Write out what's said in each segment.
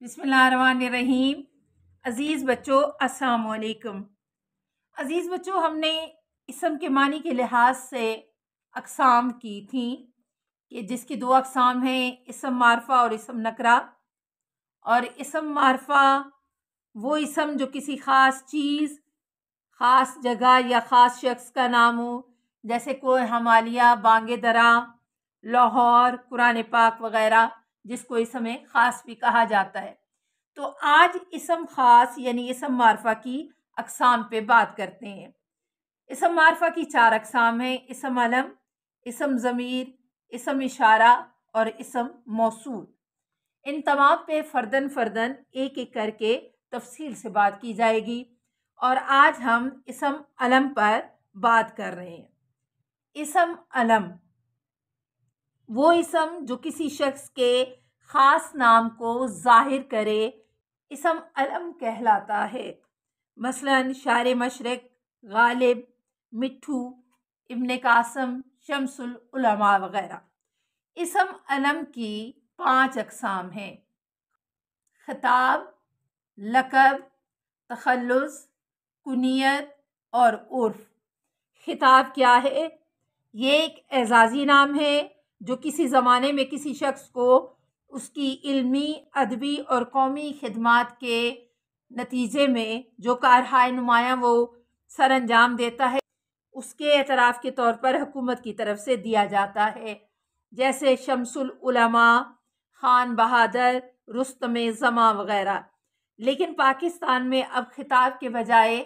बिस्मिल्लाहिर्रहमानिर्रहीम। अज़ीज़ बच्चों, अस्सलाम वालेकुम। अज़ीज़ बच्चों, हमने इसम के मानी के लिहाज से अक़साम की थी कि जिसकी दो अक़साम हैं, इसम मारफ़ा और इसम नकरा। और इसम मारफ़ा वो इसम जो किसी ख़ास चीज़, ख़ास जगह या ख़ास शख्स का नाम हो, जैसे कोई हमालिया, बांगे दरा, लाहौर, कुरान पाक वग़ैरह, जिसको इसम ख़ास भी कहा जाता है। तो आज इसम ख़ास यानी इसम मारफ़ा की अक़साम पे बात करते हैं। इसम मारफ़ा की 4 अक़साम हैं: इसम अलम, इसम ज़मीर, इसम इशारा और इसम मौसूल। इन तमाम पे फ़र्दन एक एक करके तफ़सील से बात की जाएगी और आज हम इसम अलम पर बात कर रहे हैं। इसम अलम वो इसम जो किसी शख्स के ख़ास नाम को ज़ाहिर करे, इसम अलम कहलाता है। मसलन शार मशरिक़, गालिब, मिट्ठू, इब्न कासम, शम्सुल उलमा वग़ैरह। इसम अलम की 5 अक़साम हैं: ख़िताब, लक़ब, तख़ल्लुस, कुनियत और उर्फ़। ख़िताब क्या है? ये एक एज़ाज़ी नाम है जो किसी ज़माने में किसी शख्स को उसकी इल्मी, अदबी और कौमी खिदमात के नतीजे में जो कारहाय नुमायाँ वो सर अंजाम देता है, उसके एतराफ़ के तौर पर हुकूमत की तरफ से दिया जाता है। जैसे शम्सुल उलमा, खान बहादुर, रुस्तम ज़मा वग़ैरह। लेकिन पाकिस्तान में अब ख़िताब के बजाय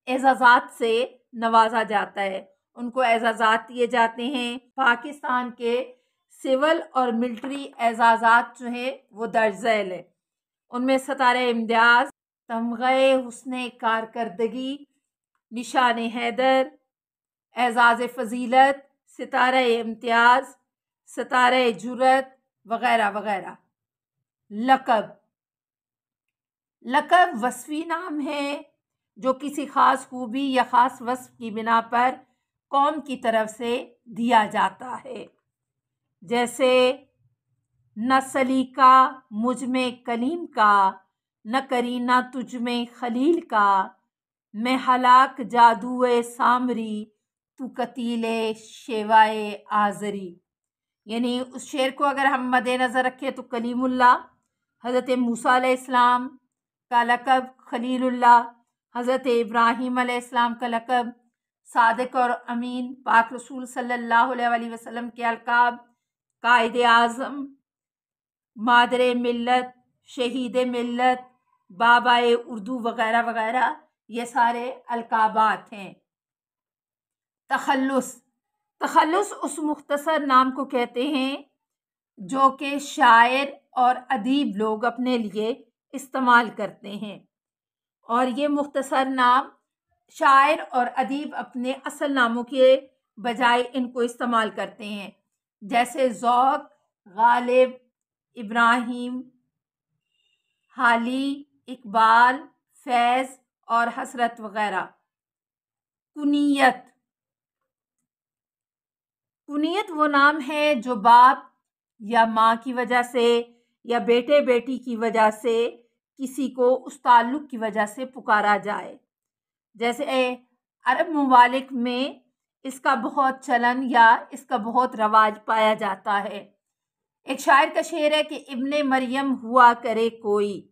एज़ाज़ात से नवाजा जाता है। उनको एज़ाज़ात दिए जाते हैं। पाकिस्तान के सिविल और मिलिट्री एज़ाज़ात जो हैं वो दर्ज झैल है। उनमें सतारे इम्तियाज़, तमग़े हुस्ने कारकर्दगी, निशान हैदर, एज़ाज़ फ़ज़ीलत, सितारे इम्तियाज़, सितारे जुर्रत वग़ैरह वग़ैरह। लक़ब, लक़ब वस्फ़ी नाम है जो किसी ख़ास खूबी या ख़ास वस्फ़ की बिना पर कौम की तरफ से दिया जाता है। जैसे न सलीका मुझ में कलीम का, न करीना तुझ में खलील का, मैं हलाक जादुए सामरी, तू कतीले शेवाए आज़री। यानी उस शेर को अगर हम मद्देनज़र रखें तो कलीमुल्लाह हज़रत मूसा अलैहिस्सलाम का लक़ब खलीलुल्लाह, हज़रत इब्राहीम अलैहिस्सलाम का लक़ब सादिक और अमीन, पाक रसूल सल्लल्लाहु अलैहि वसल्लम के अलक़ाब कायद आज़म, मादरे मिल्लत, शहीद मिल्लत, बाबाए उर्दू वग़ैरह वग़ैरह, ये सारे अलक़ाबात हैं। तख़ल्लुस, तख़ल्लुस उस मुख्तसर नाम को कहते हैं जो कि शायर और अदीब लोग अपने लिए इस्तेमाल करते हैं। और ये मुख्तसर नाम शायर और अदीब अपने असल नामों के बजाय इनको इस्तेमाल करते हैं। जैसे ज़ौक़, गालिब, इब्राहीम, हाली, इकबाल, फैज़ और हसरत वग़ैरह। कुनियत, कुनियत वो नाम है जो बाप या माँ की वजह से या बेटे बेटी की वजह से किसी को उस ताल्लुक़ की वजह से पुकारा जाए। जैसे अरब ममालिक में इसका बहुत चलन या इसका बहुत रवाज पाया जाता है। एक शायर का शेर है कि इब्ने मरियम हुआ करे कोई,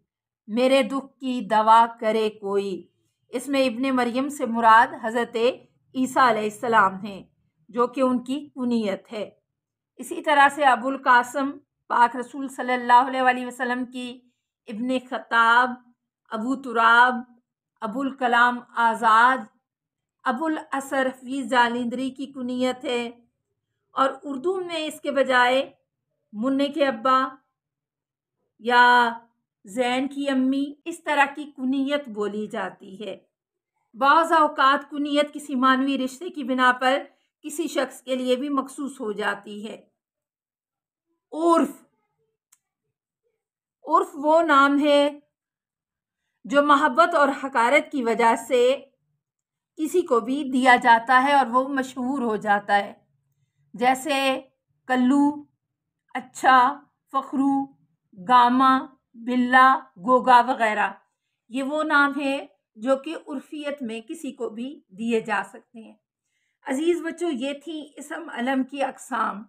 मेरे दुख की दवा करे कोई। इसमें इब्ने मरियम से मुराद हज़रत ईसा अलैहिस्सलाम हैं जो कि उनकी कुनियत है। इसी तरह से अबुल कासम पाक रसूल सल्लल्लाहु अलैहि वसल्लम की इब्ने ख़त्ताब, अबू तुराब, अबुल कलाम आज़ाद, अबुल असर हफ़ीज़ जालिंदरी की कुनियत है। और उर्दू में इसके बजाय मुन्ने के अब्बा या ज़ैन की अम्मी, इस तरह की कुनियत बोली जाती है। बाज़ औक़ात कुनियत किसी मानवी रिश्ते की बिना पर किसी शख्स के लिए भी मखसूस हो जाती है। उर्फ़, उर्फ़ वो नाम है जो मोहब्बत और हक़ारत की वजह से किसी को भी दिया जाता है और वो मशहूर हो जाता है। जैसे कल्लू, अच्छा, फ़खरू, गामा, بلا، گوگا وغیرہ، یہ وہ نام ہے جو کہ عرفیت میں کسی کو بھی دیے جا سکتے ہیں۔ عزیز بچوں، یہ تھی اسم علم کی اقسام،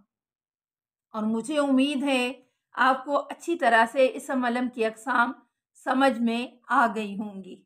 اور مجھے امید ہے آپ کو اچھی طرح سے اسم علم کی اقسام سمجھ میں آ گئی ہوں گی۔